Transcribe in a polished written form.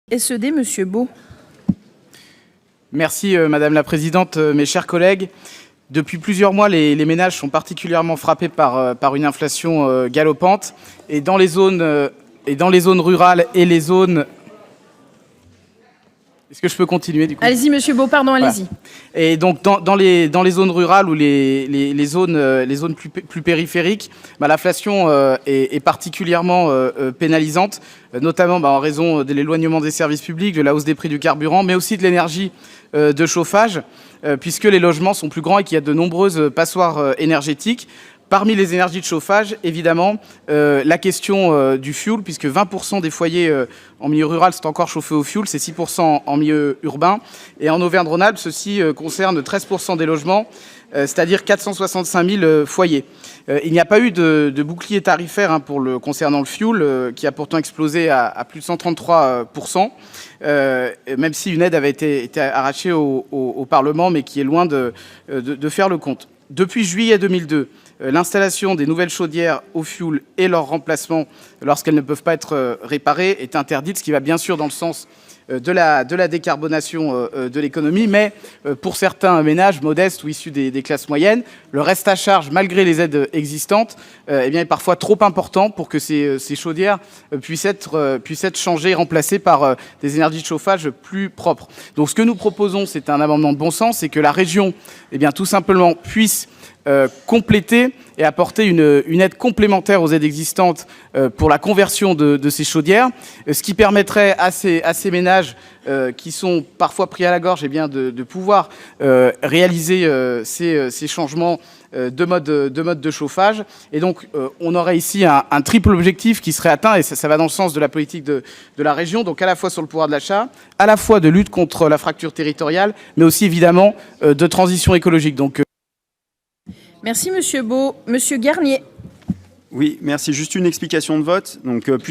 SED, Monsieur Beau. Merci Madame la Présidente, mes chers collègues. Depuis plusieurs mois, les ménages sont particulièrement frappés par une inflation galopante. Et dans les zones rurales et les zones... Est-ce que je peux continuer du coup ? Allez-y, Monsieur Beau, pardon, allez-y. Voilà. Et donc dans les zones rurales ou les zones plus périphériques, l'inflation est particulièrement pénalisante, notamment en raison de l'éloignement des services publics, de la hausse des prix du carburant, mais aussi de l'énergie de chauffage, puisque les logements sont plus grands et qu'il y a de nombreuses passoires énergétiques. Parmi les énergies de chauffage, évidemment, la question du fioul, puisque 20% des foyers en milieu rural sont encore chauffés au fioul, c'est 6% en milieu urbain. Et en Auvergne-Rhône-Alpes, ceci concerne 13% des logements, c'est-à-dire 465 000 foyers. Il n'y a pas eu de bouclier tarifaire concernant le fioul, qui a pourtant explosé à plus de 133%, même si une aide avait été arrachée au Parlement, mais qui est loin de faire le compte. Depuis juillet 2002, l'installation des nouvelles chaudières au fioul et leur remplacement, lorsqu'elles ne peuvent pas être réparées, est interdite, ce qui va bien sûr dans le sens de la décarbonation de l'économie, mais pour certains ménages modestes ou issus des classes moyennes, le reste à charge, malgré les aides existantes, est parfois trop important pour que ces chaudières puissent être changées et remplacées par des énergies de chauffage plus propres. Donc ce que nous proposons, c'est un amendement de bon sens, c'est que la région, tout simplement, puisse compléter et apporter une aide complémentaire aux aides existantes pour la conversion de ces chaudières, ce qui permettrait à ces ménages qui sont parfois pris à la gorge de pouvoir réaliser ces changements de mode de chauffage. Et donc on aurait ici un triple objectif qui serait atteint, et ça va dans le sens de la politique de la région, donc à la fois sur le pouvoir de l'achat, à la fois de lutte contre la fracture territoriale, mais aussi évidemment de transition écologique. Donc, Merci Monsieur Beau. Monsieur Garnier. Oui, merci. Juste une explication de vote. Donc,